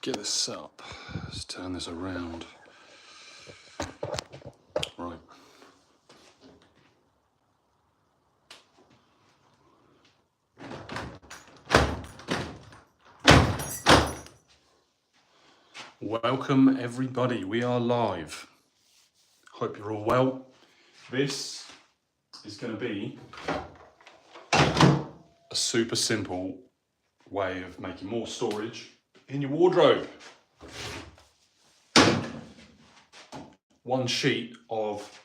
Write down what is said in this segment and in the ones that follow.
get this set up. Let's turn this around. Right. Welcome everybody, we are live. Hope you're all well. This is going to be a super simple way of making more storage in your wardrobe. One sheet of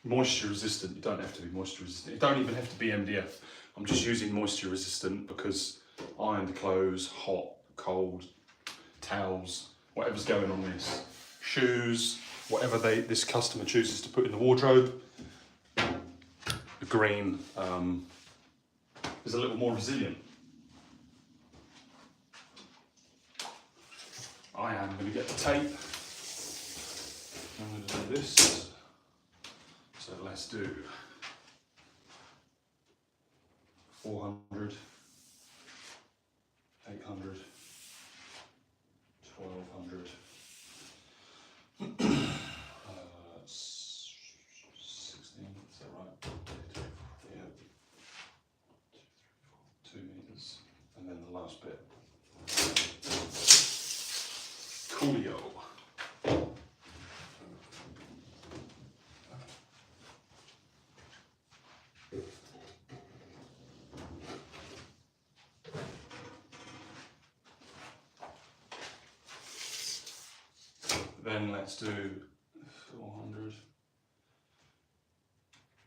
moisture resistant. You don't have to be moisture resistant. You don't even have to be MDF. I'm just using moisture resistant because ironed clothes, hot, cold, towels, whatever's going on this, shoes, whatever this customer chooses to put in the wardrobe, the green is a little more resilient. I am going to get the tape. I'm going to do this. So let's do 400, 800, 1200, 16, is that right? Yeah. 2 meters, and then the last bit. Coolio. Then let's do 400,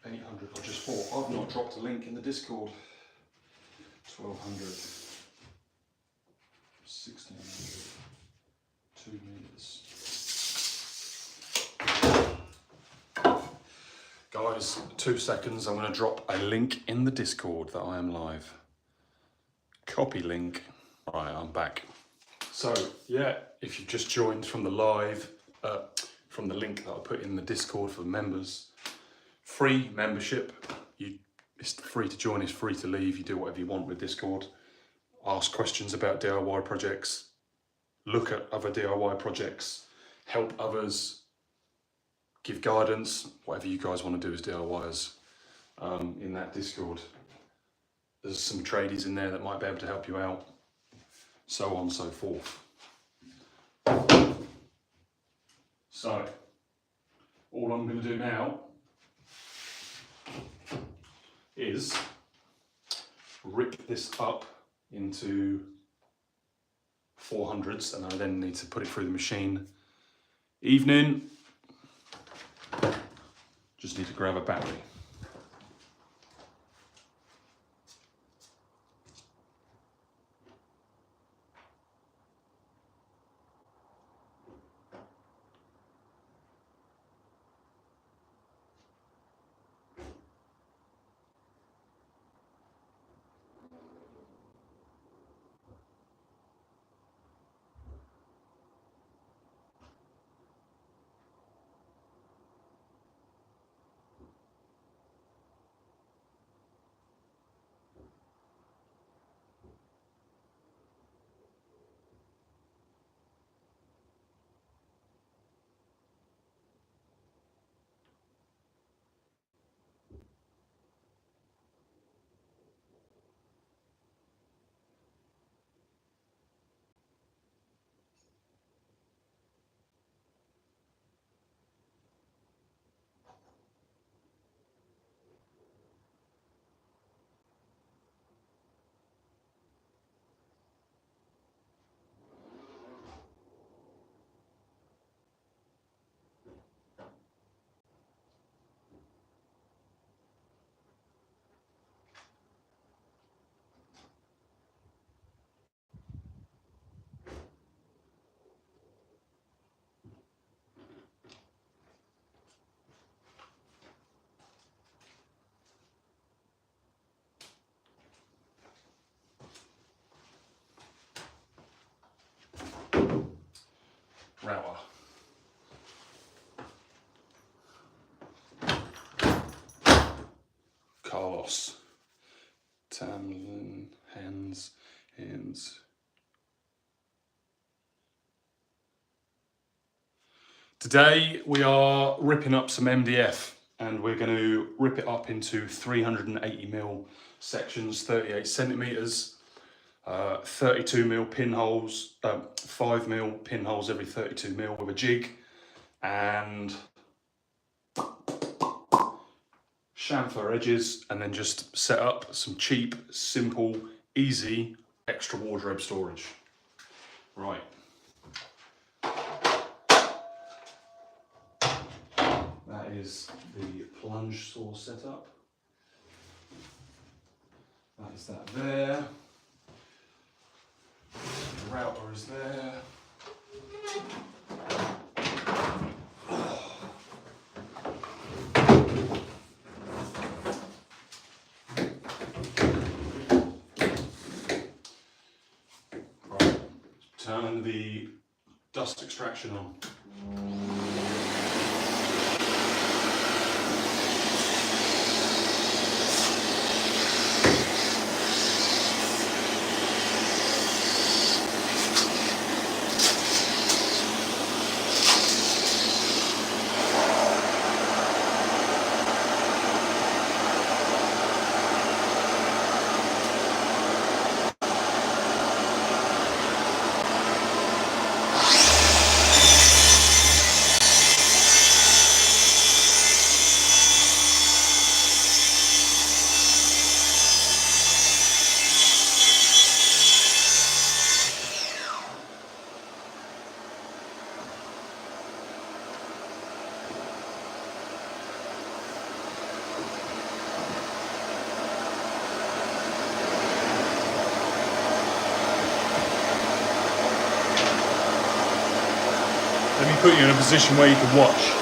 800, or just 4. I've not dropped a link in the Discord. 1200, 1600, 2 meters. Guys, 2 seconds, I'm going to drop a link in the Discord that I am live. Copy link. Right, I'm back. So yeah, if you've just joined from the live, from the link that I put in the Discord for members, free membership. It's free to join, it's free to leave. You do whatever you want with Discord. Ask questions about DIY projects, look at other DIY projects, help others, give guidance, whatever you guys want to do as DIYers in that Discord. There's some tradies in there that might be able to help you out, so on and so forth. So, all I'm going to do now is rip this up into 400s, and I then need to put it through the machine. Evening, just need to grab a battery. Rower. Carlos. Tamlin, hands. Today we are ripping up some MDF and we're going to rip it up into 380mm sections, 38 centimeters, 32mm pinholes, 5mm pinholes every 32mm with a jig, and chamfer edges, and then just set up some cheap, simple, easy extra wardrobe storage. Right. That is the plunge saw setup. That is that there. The router is there. Right, turn the dust extraction on. Let me put you in a position where you can watch.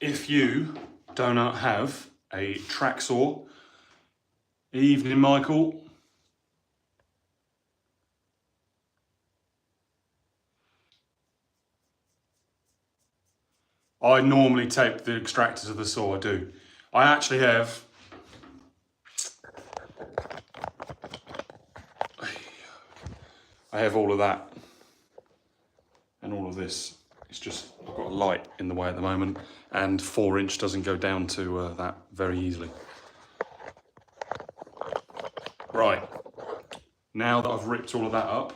if you do not have a track saw, evening Michael. I normally tape the extractors of the saw, I do. I actually have all of that and all of this. It's just, I've got a light in the way at the moment, and 4" doesn't go down to that very easily. Right, now that I've ripped all of that up,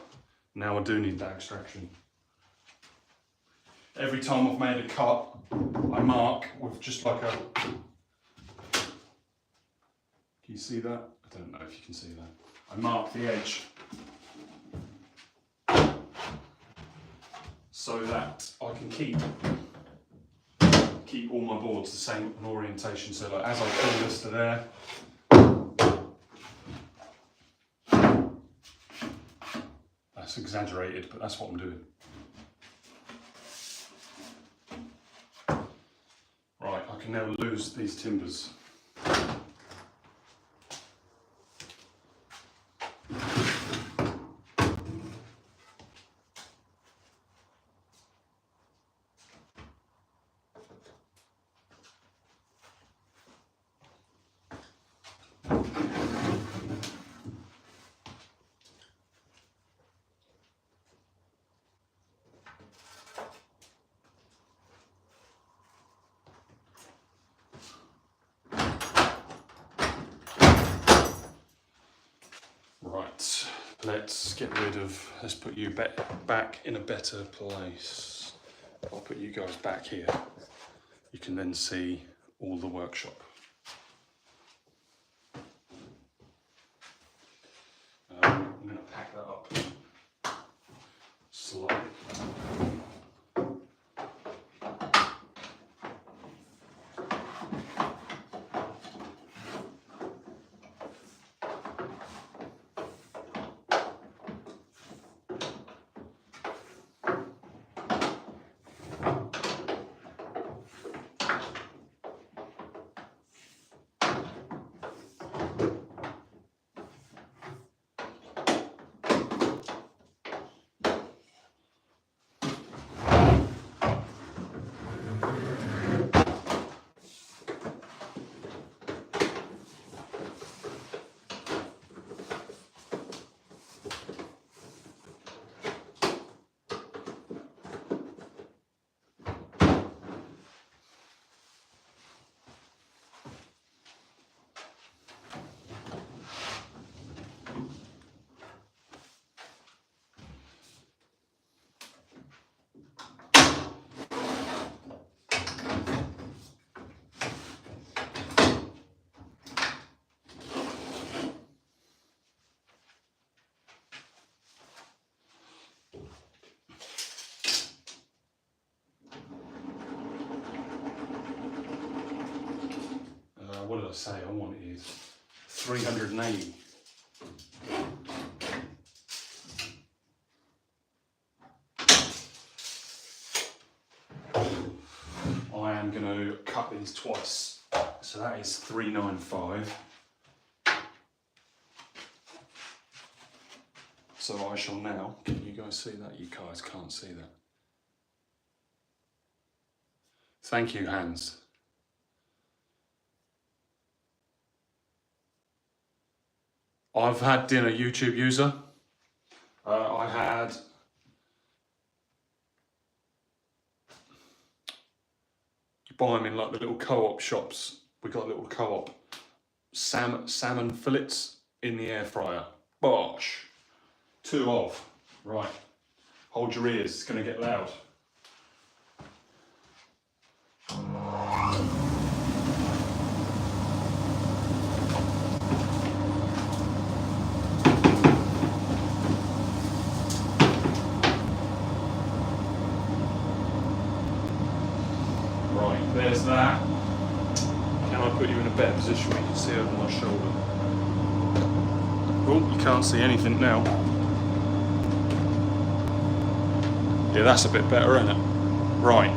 now I do need that extraction. Every time I've made a cut, I mark with just like a... Can you see that? I don't know if you can see that. I mark the edge so that I can keep all my boards the same orientation. So like as I pull this to there, that's exaggerated, but that's what I'm doing. Right, I can now lose these timbers. Right, let's put you back in a better place. I'll put you guys back here. You can then see all the workshop. I'm going to pack that up slightly. What did I say? I wanted 380. I am going to cut these twice. So that is 395. So I shall now, can you guys see that? You guys can't see that. Thank you, Hans. I've had dinner, YouTube user. I had you buy them in like the little co-op shops. We got little co-op salmon fillets in the air fryer. Bosh. 2 of. Right. Hold your ears, it's gonna get loud. There's that. Can I put you in a better position where you can see over my shoulder? Oh, you can't see anything now. Yeah, that's a bit better, isn't it? Right.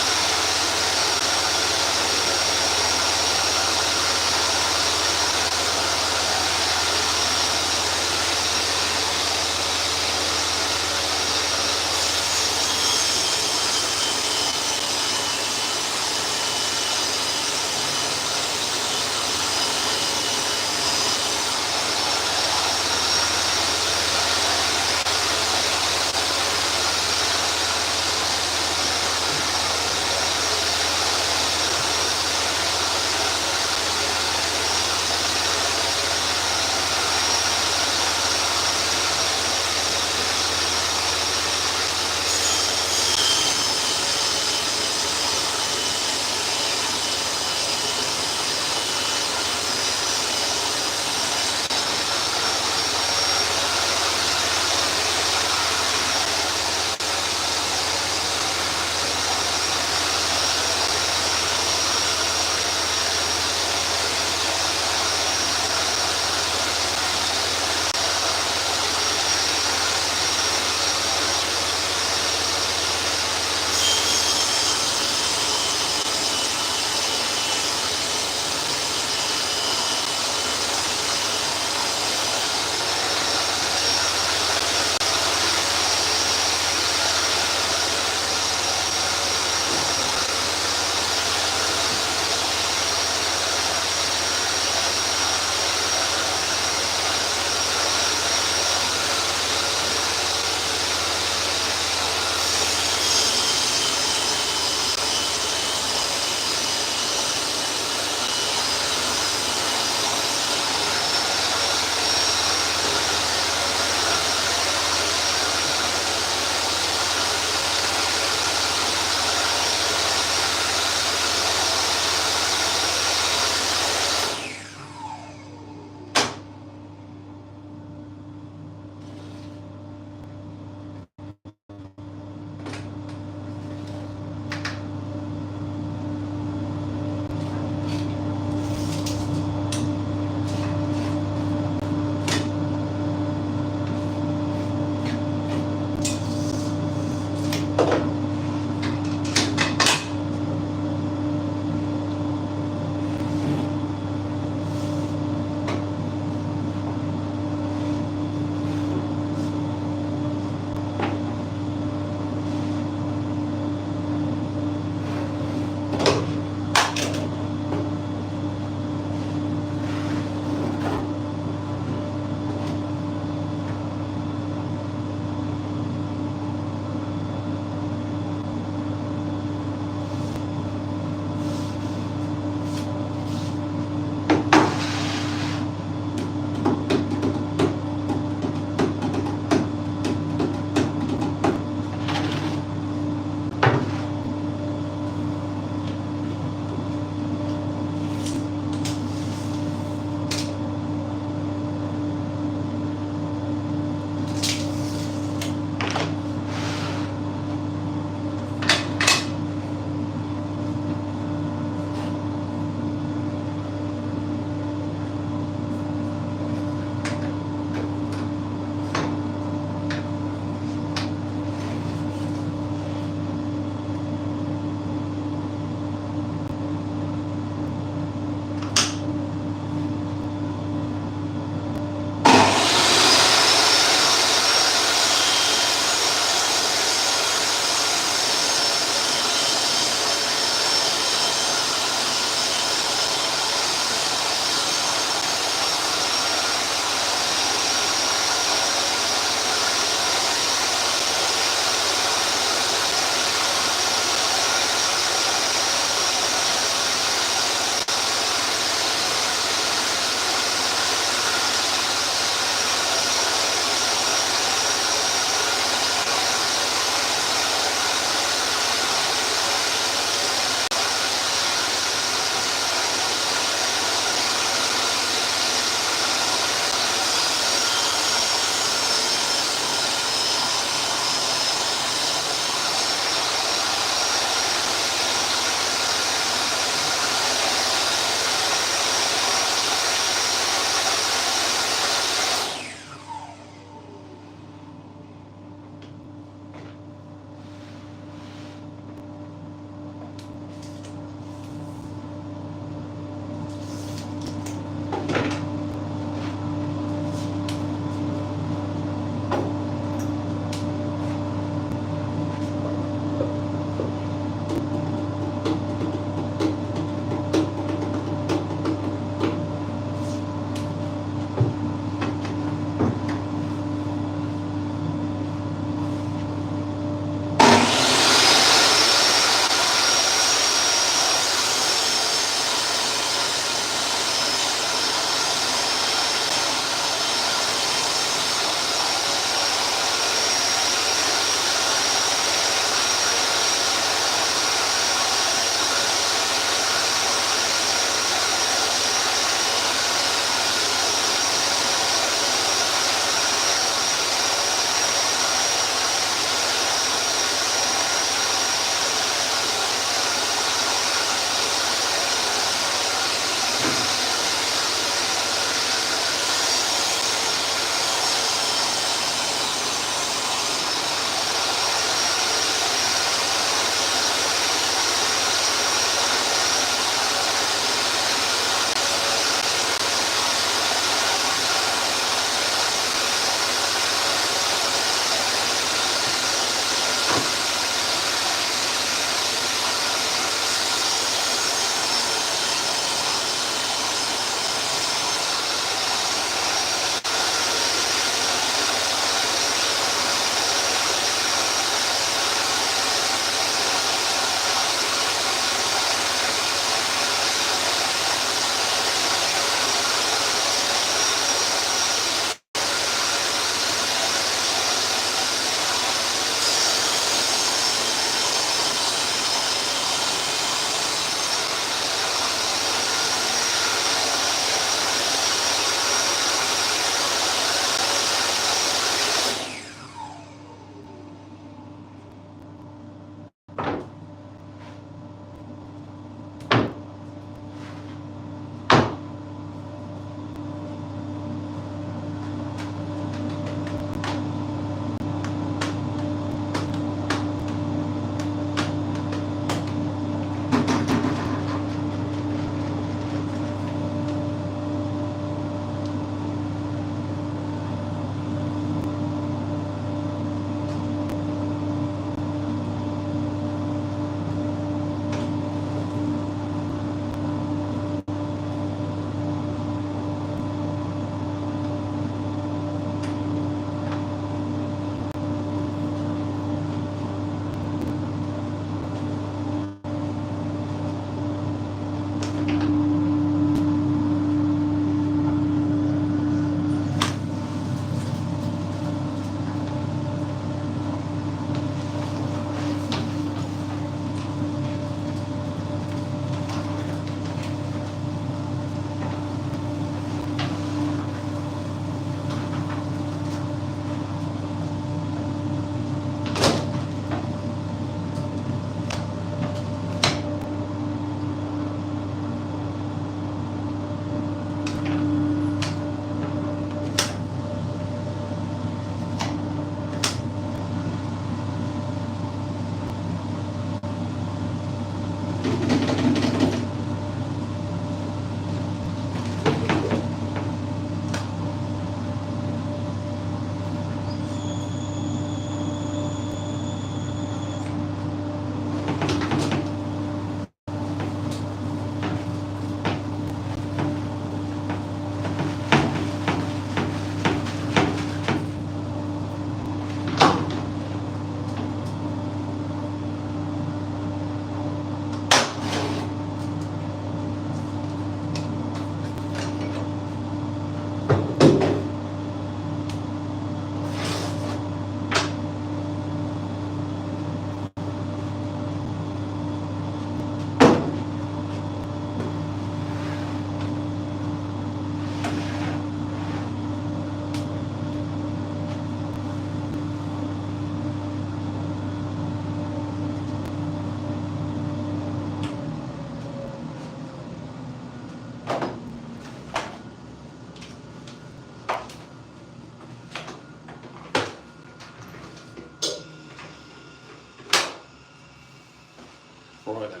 Right then.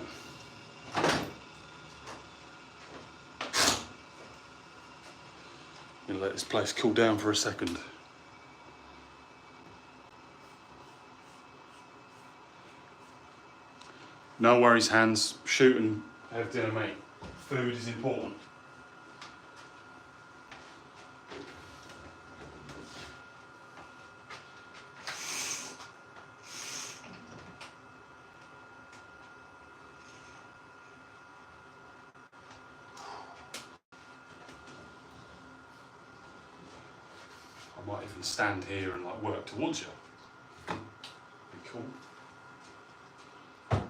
I'm gonna let this place cool down for a second. No worries, Hans. Shoot and have dinner, mate. Food is important. I might even stand here and like work towards you. Be cool. A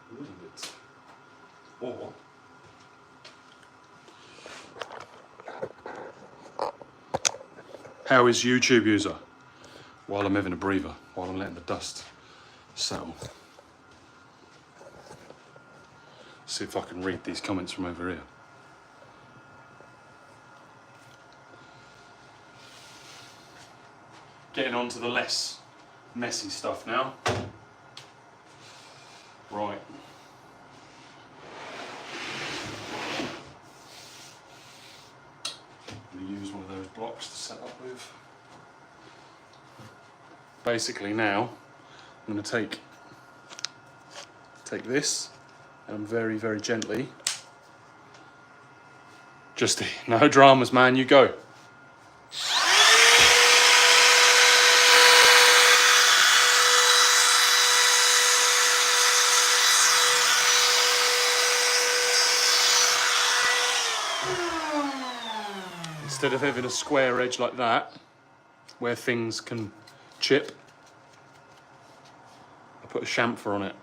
little bit. Or how is YouTube user? While I'm having a breather, while I'm letting the dust settle. See if I can read these comments from over here. Getting on to the less messy stuff now. Right. I'm going to use one of those blocks to set up with. Basically now, I'm going to take this and very, very gently, just no dramas, man, you go. Instead of having a square edge like that, where things can chip, I put a chamfer on it.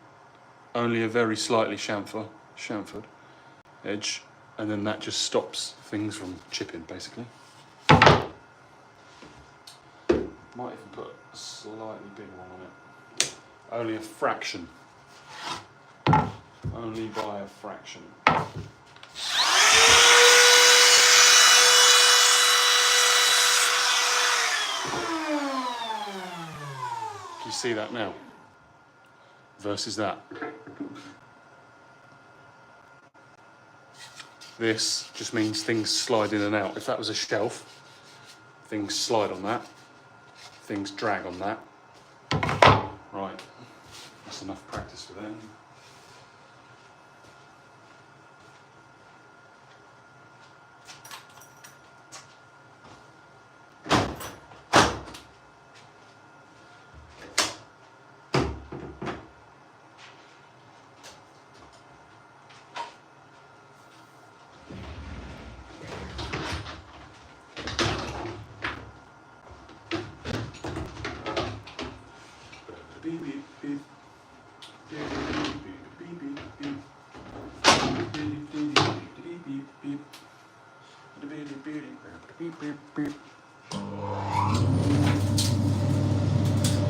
Only a very slightly chamfered edge, and then that just stops things from chipping, basically. Might even put a slightly bigger one on it. Only a fraction. Only by a fraction. You see that now? Versus that. This just means things slide in and out. If that was a shelf, things slide on that, things drag on that. Right, that's enough practice for them.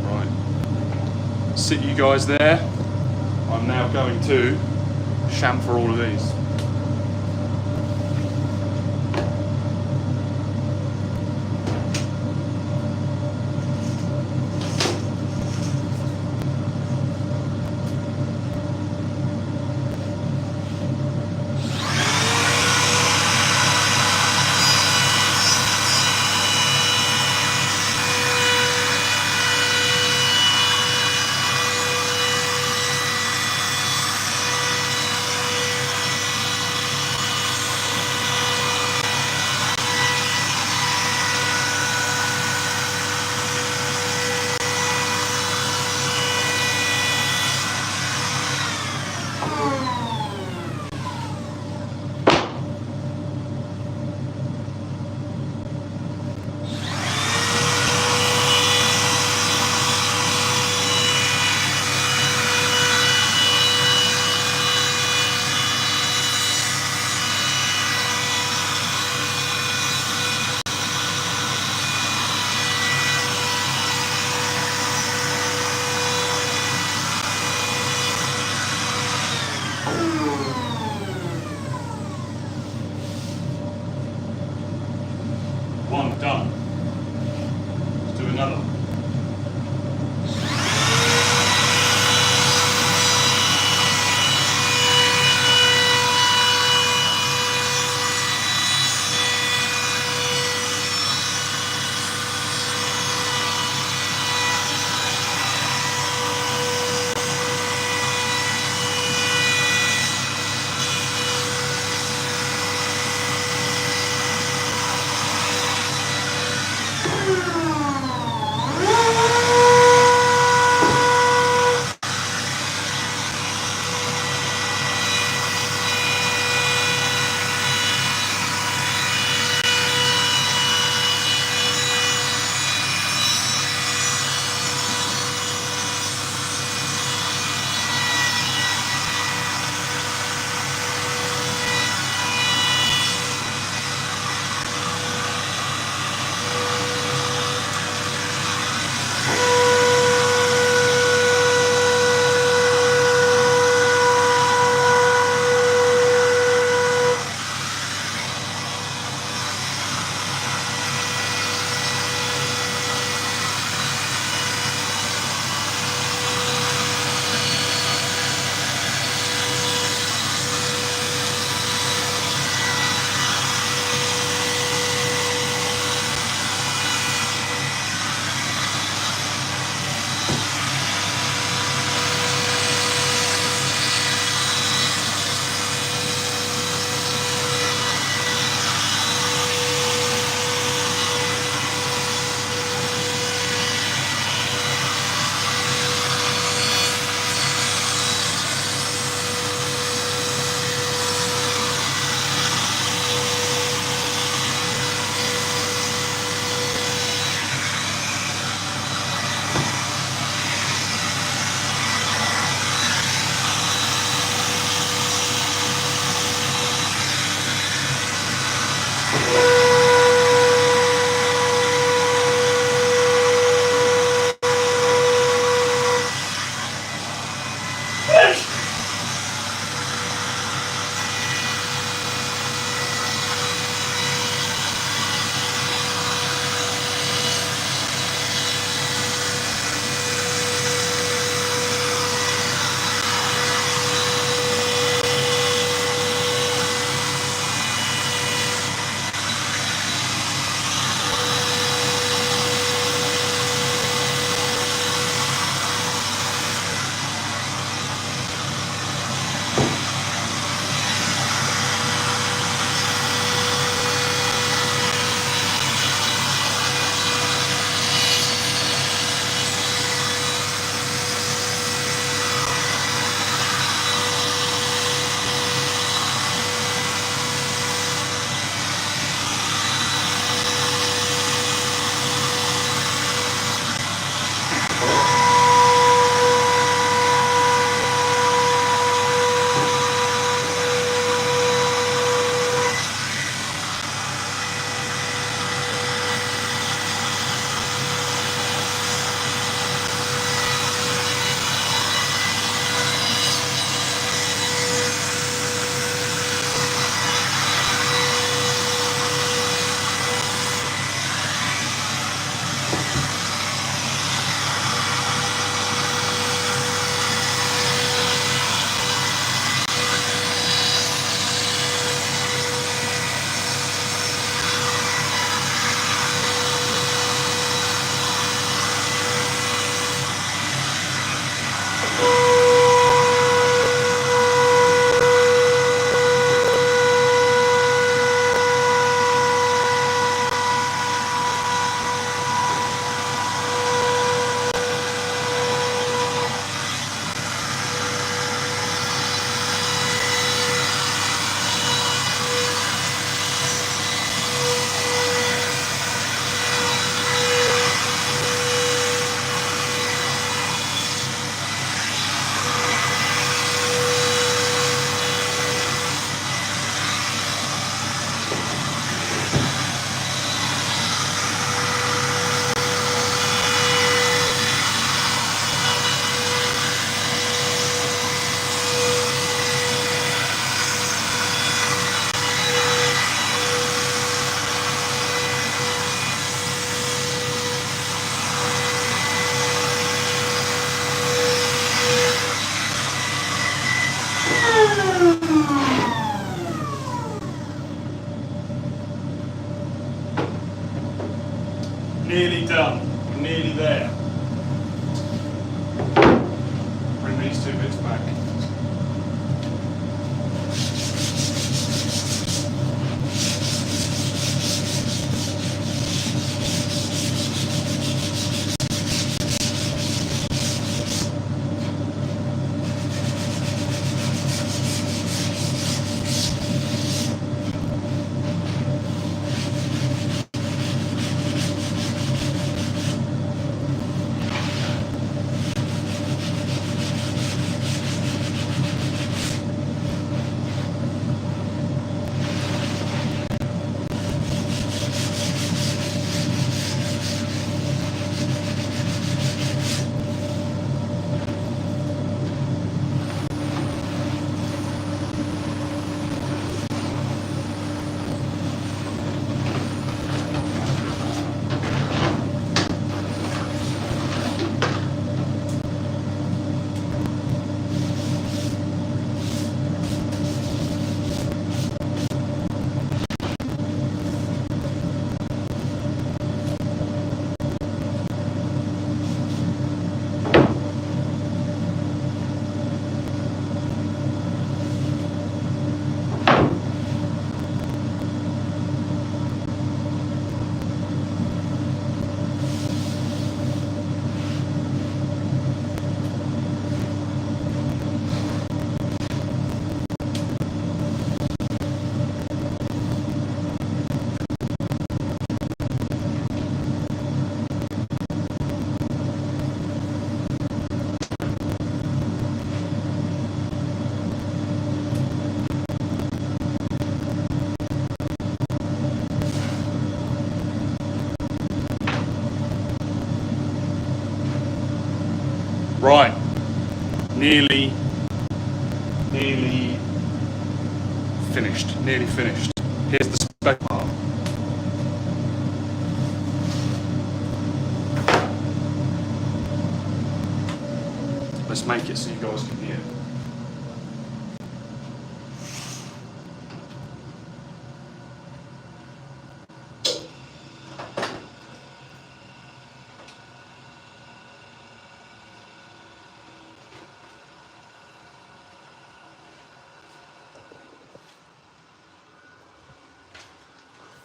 Right, sit you guys there. I'm now going to chamfer all of these. this back. Right, nearly finished, nearly finished. Here's the special part. Let's make it so you guys can hear.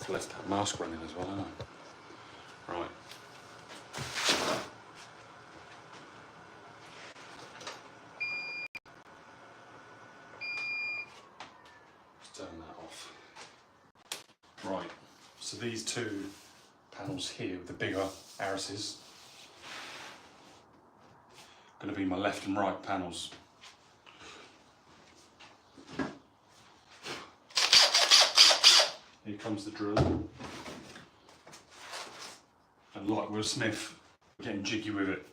I've left that mask running as well, haven't I? Right. Let's turn that off. Right, so these two panels here with the bigger arises are going to be my left and right panels. Here comes the drill. And like Will Smith, getting jiggy with it.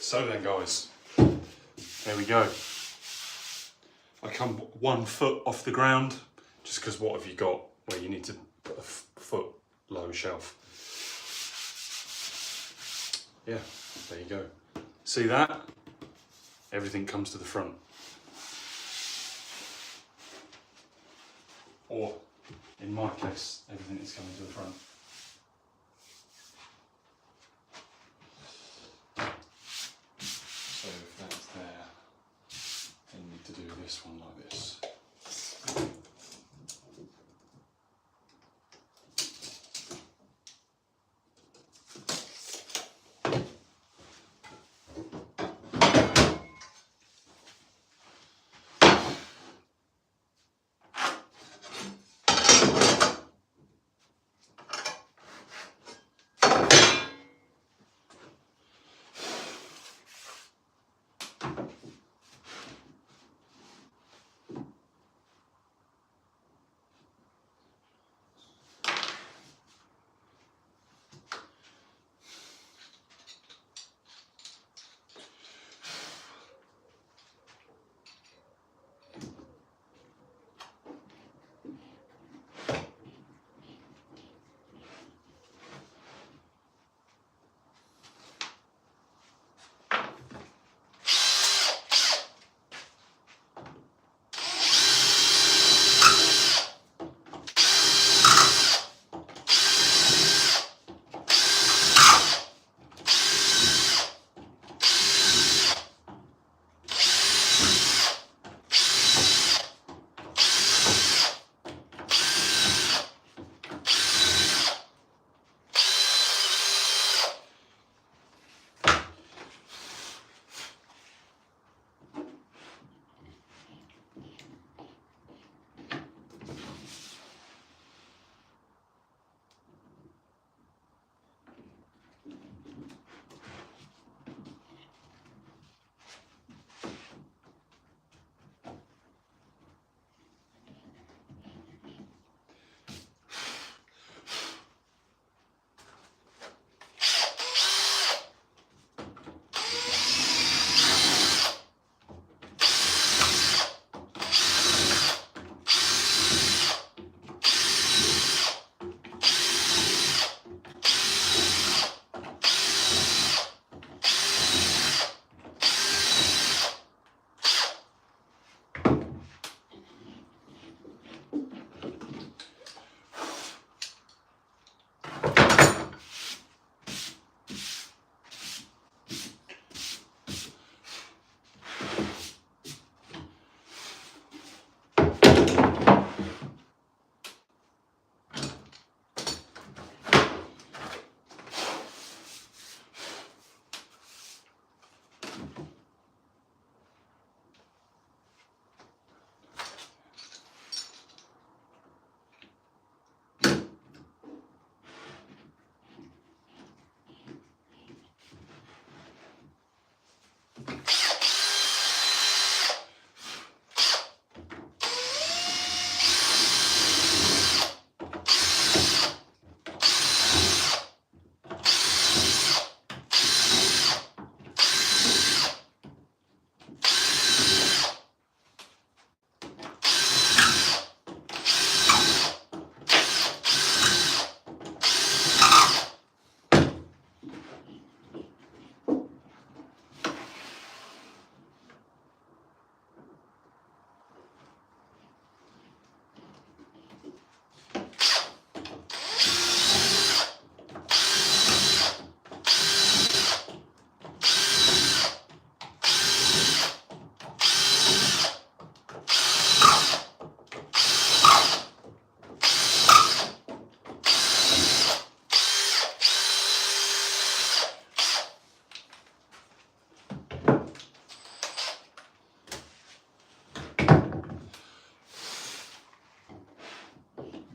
So then guys, there we go. I come 1 foot off the ground, just because what have you got where you need to put a foot low shelf? Yeah, there you go. See that? Everything comes to the front. Or, in my case, everything is coming to the front. So if that's there, then you need to do this one like this.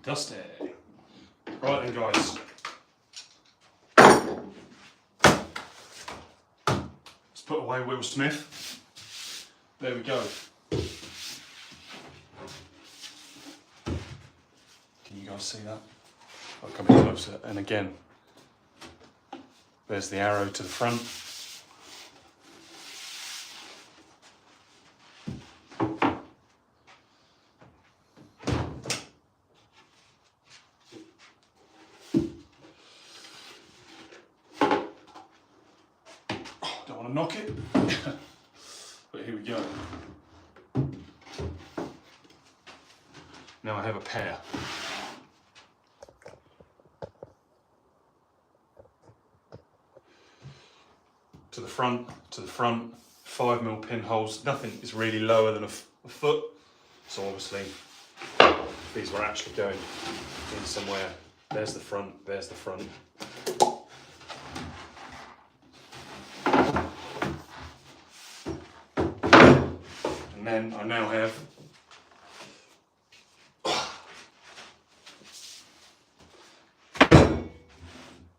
Dusty. Right then, guys. Let's put away Will Smith. There we go. Can you guys see that? I'll come in closer. And again, there's the arrow to the front. Don't want to knock it, but here we go. Now I have a pair. To the front, 5mm pinholes. Nothing is really lower than a foot, so obviously these were actually going in somewhere. There's the front, there's the front. And then I now have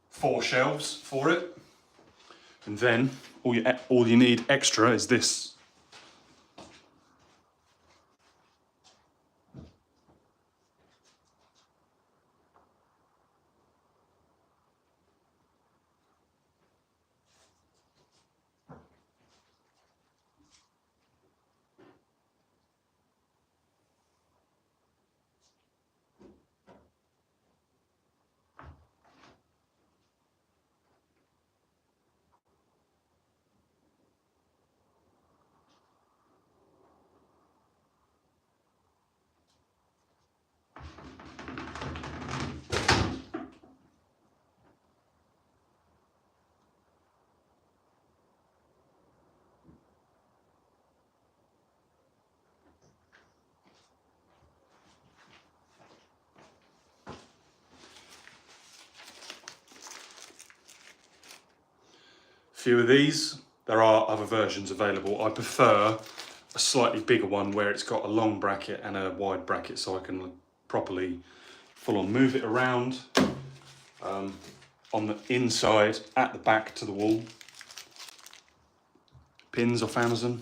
4 shelves for it. And then all you need extra is this. Few of these. There are other versions available. I prefer a slightly bigger one where it's got a long bracket and a wide bracket so I can properly full on move it around on the inside, at the back to the wall. Pins off Amazon.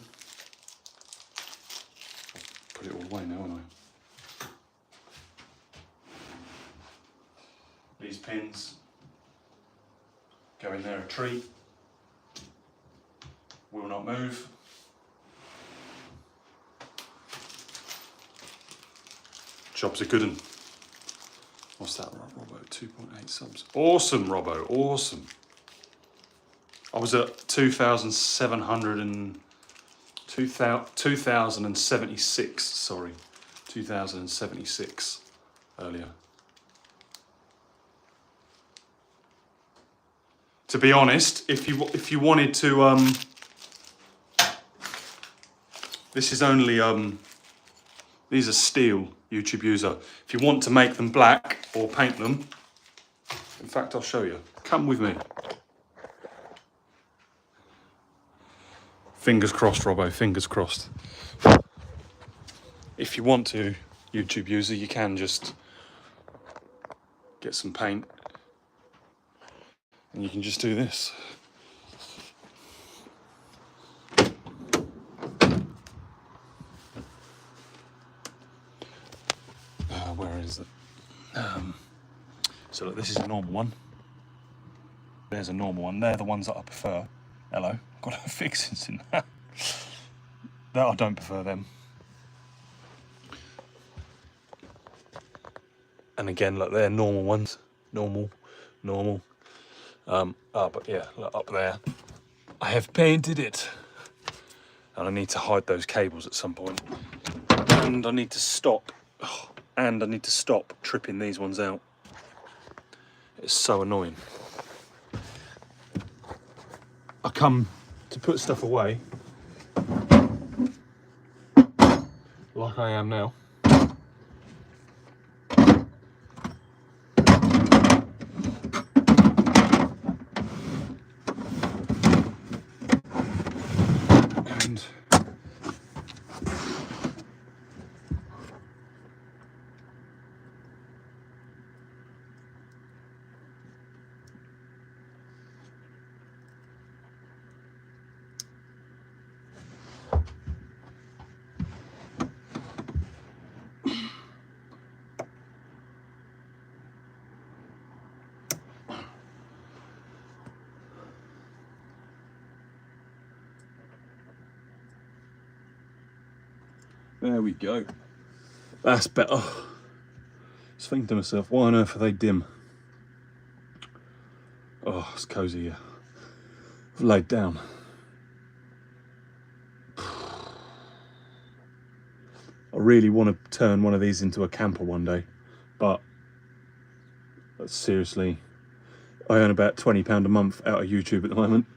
Put it all away now, haven't I? These pins go in there a treat. Will not move. Job's a good one. What's that, Robbo? 2.8 subs. Awesome, Robbo, awesome. I was at 2076, sorry. 2076 earlier. To be honest, if you wanted to, this is only, these are steel, YouTube user. If you want to make them black or paint them, in fact, I'll show you. Come with me. Fingers crossed, Robbo, fingers crossed. If you want to, YouTube user, you can just get some paint and you can just do this. Where is it? So look, this is a normal one. There's a normal one. They're the ones that I prefer. Hello, got a fixings in that. That I don't prefer them. And again, look, they're normal ones. Normal. But yeah, look, up there. I have painted it. And I need to hide those cables at some point. And I need to stop. And I need to stop tripping these ones out. It's so annoying. I come to put stuff away, like I am now. And There we go. That's better. Just thinking to myself, why on earth are they dim? Oh, it's cosy here. I've laid down. I really want to turn one of these into a camper one day, but seriously, I earn about £20 a month out of YouTube at the moment.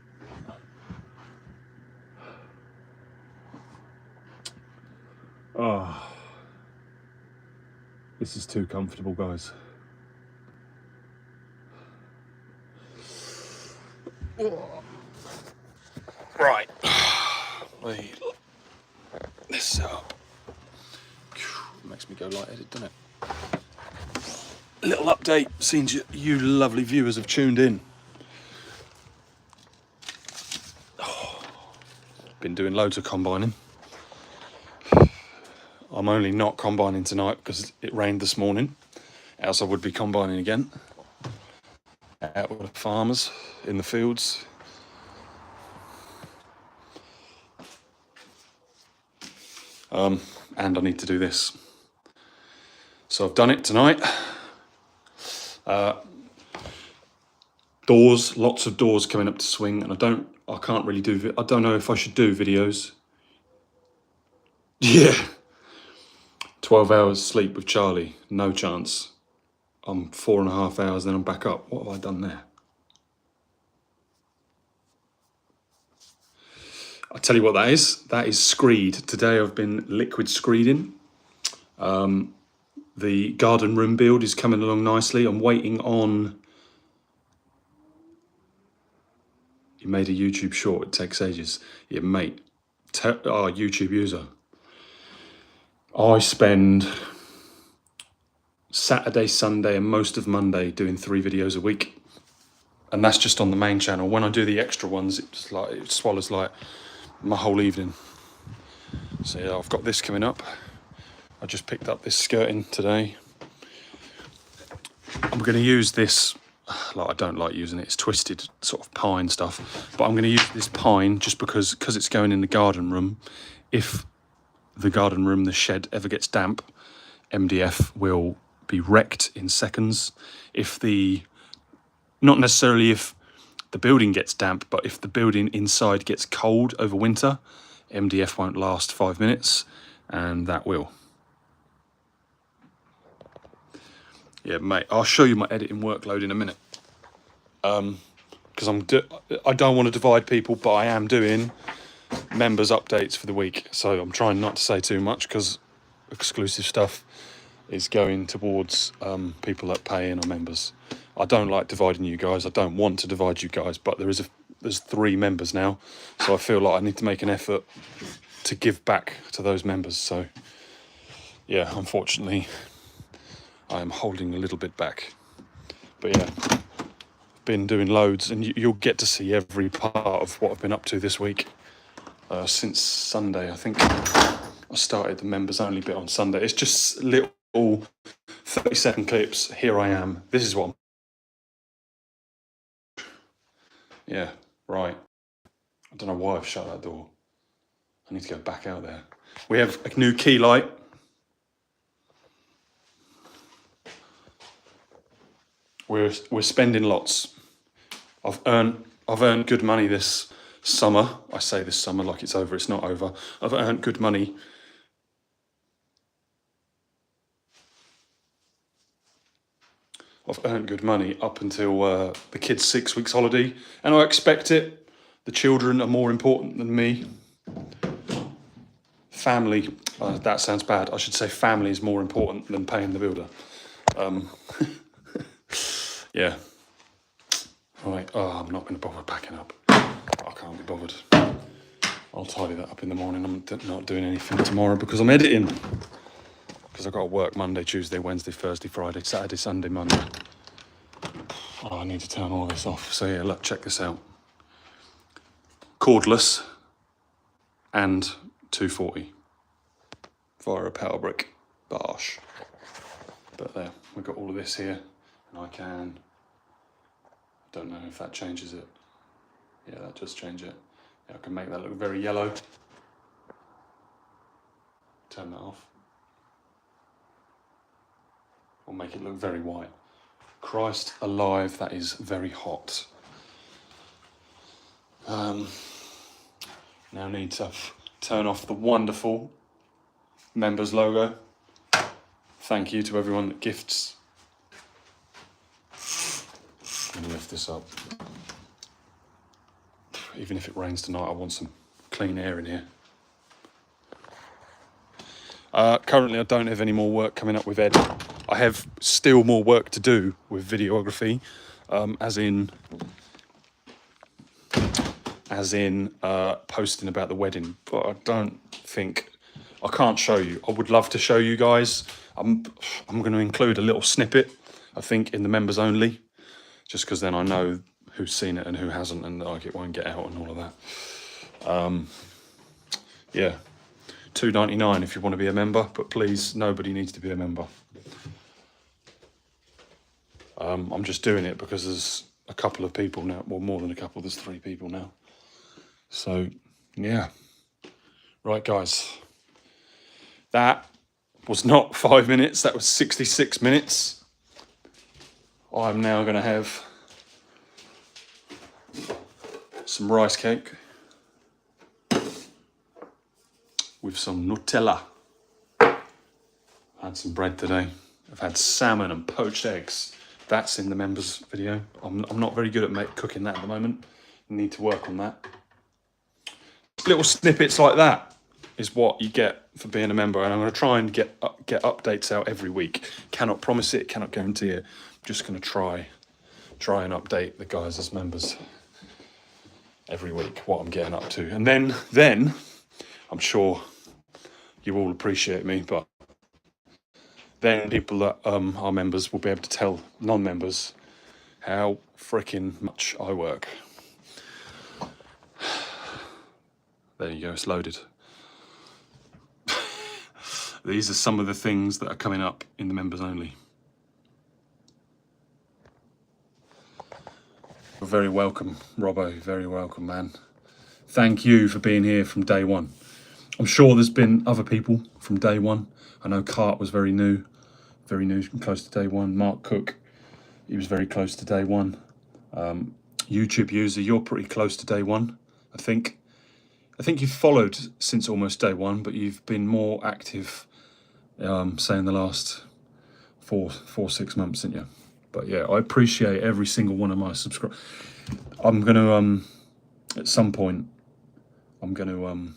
Oh, this is too comfortable, guys. Right, wait, this up. Makes me go lightheaded, doesn't it? Little update, since you lovely viewers have tuned in. Oh, been doing loads of combining. I'm only not combining tonight because it rained this morning, else I would be combining again. Out with the farmers in the fields. And I need to do this. So I've done it tonight. Doors, lots of doors coming up to swing, and I can't really do, I don't know if I should do videos. Yeah. 12 hours sleep with Charlie, no chance. I'm 4.5 hours, then I'm back up. What have I done there? I'll tell you what that is. That is screed. Today I've been liquid screeding. The garden room build is coming along nicely. I'm waiting on... You made a YouTube short, it takes ages. Yeah, mate, YouTube user. I spend Saturday, Sunday and most of Monday doing 3 videos a week. And that's just on the main channel. When I do the extra ones, it swallows like my whole evening. So yeah, I've got this coming up. I just picked up this skirting today. I'm going to use this, like I don't like using it, it's twisted sort of pine stuff, but I'm going to use this pine just because it's going in the garden room. If the garden room, the shed ever gets damp, MDF will be wrecked in seconds. Not necessarily if the building gets damp, but if the building inside gets cold over winter, MDF won't last 5 minutes, and that will. Yeah, mate, I'll show you my editing workload in a minute. Because I don't want to divide people, but I am doing members updates for the week. So I'm trying not to say too much because exclusive stuff is going towards people that pay in or members. I don't like dividing you guys. I don't want to divide you guys, but there's 3 members now. So I feel like I need to make an effort to give back to those members. So yeah, unfortunately, I am holding a little bit back. But yeah, been doing loads, and you'll get to see every part of what I've been up to this week. Since Sunday, I think I started the members only bit on Sunday. It's just little 30-second clips. Here I am. This is what yeah, right. I don't know why I've shut that door. I need to go back out there. We have a new key light. We're spending lots. I've earned good money this summer. I say this summer like it's over. It's not over. I've earned good money. I've earned good money up until the kids' 6 weeks holiday, and I expect it. The children are more important than me. Family, that sounds bad. I should say family is more important than paying the builder. Yeah. Right, I'm not going to bother packing up. I can't be bothered. I'll tidy that up in the morning. I'm not doing anything tomorrow because I'm editing. Because I've got to work Monday, Tuesday, Wednesday, Thursday, Friday, Saturday, Sunday, Monday. Oh, I need to turn all this off. So yeah, look, check this out. Cordless and 240 via a power brick. Barsh. But there, we've got all of this here, and I don't know if that changes it. Yeah, that does change it. Yeah, I can make that look very yellow. turn that off. I'll make it look very white. Christ alive, that is very hot. Now need to turn off the wonderful members logo. Thank you to everyone that gifts. Let me lift this up. Even if it rains tonight, I want some clean air in here. Currently, I don't have any more work coming up with Ed. I have still more work to do with videography, as in posting about the wedding. But I don't think, I can't show you. I would love to show you guys. I'm going to include a little snippet, I think, in the members only, just because then I know who's seen it and who hasn't, and like it won't get out and all of that. Yeah, $2.99 if you want to be a member, but please, nobody needs to be a member. I'm just doing it because there's a couple of people now, well, more than a couple, there's 3 people now. So, yeah. Right, guys. That was not 5 minutes, that was 66 minutes. I'm now going to have some rice cake with some Nutella. I had some bread today. I've had salmon and poached eggs. That's in the members video. I'm not very good at cooking that at the moment. I need to work on that. Little snippets like that is what you get for being a member, and I'm going to try and get updates out every week. Cannot promise it, cannot guarantee it. I'm just going to try and update the guys as members every week what I'm getting up to, and then I'm sure you all appreciate me, but then people that are members will be able to tell non-members how freaking much I work. There you go, it's loaded. These are some of the things that are coming up in the members only. You're very welcome, Robbo, very welcome, man. Thank you for being here from day one. I'm sure there's been other people from day one. I know Cart was very new, close to day one. Mark Cook, he was very close to day one. YouTube user, you're pretty close to day one, I think. I think you've followed since almost day one, but you've been more active, say in the last four, 6 months, didn't you? But yeah, I appreciate every single one of my subscribers. I'm going to, at some point, I'm going to,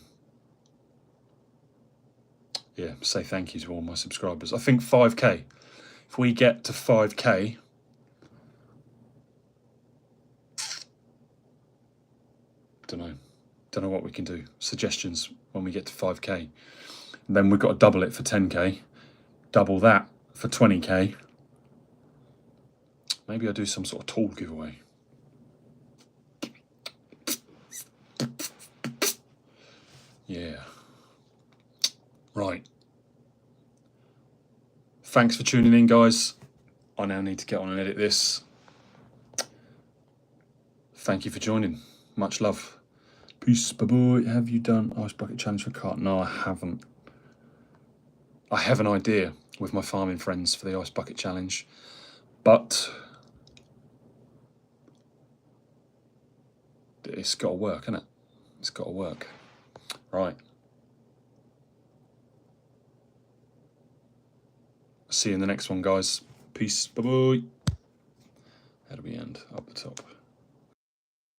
yeah, say thank you to all my subscribers. I think 5K. If we get to 5K, don't know what we can do. Suggestions when we get to 5K. And then we've got to double it for 10K. Double that for 20K. Maybe I'll do some sort of tool giveaway. Yeah. Right. Thanks for tuning in, guys. I now need to get on and edit this. Thank you for joining. Much love. Peace, bye-bye. Have you done Ice Bucket Challenge for Cart? No, I haven't. I have an idea with my farming friends for the Ice Bucket Challenge, but it's got to work, isn't it? It's got to work. Right. See you in the next one, guys. Peace. Bye-bye. How do we end? Up the top.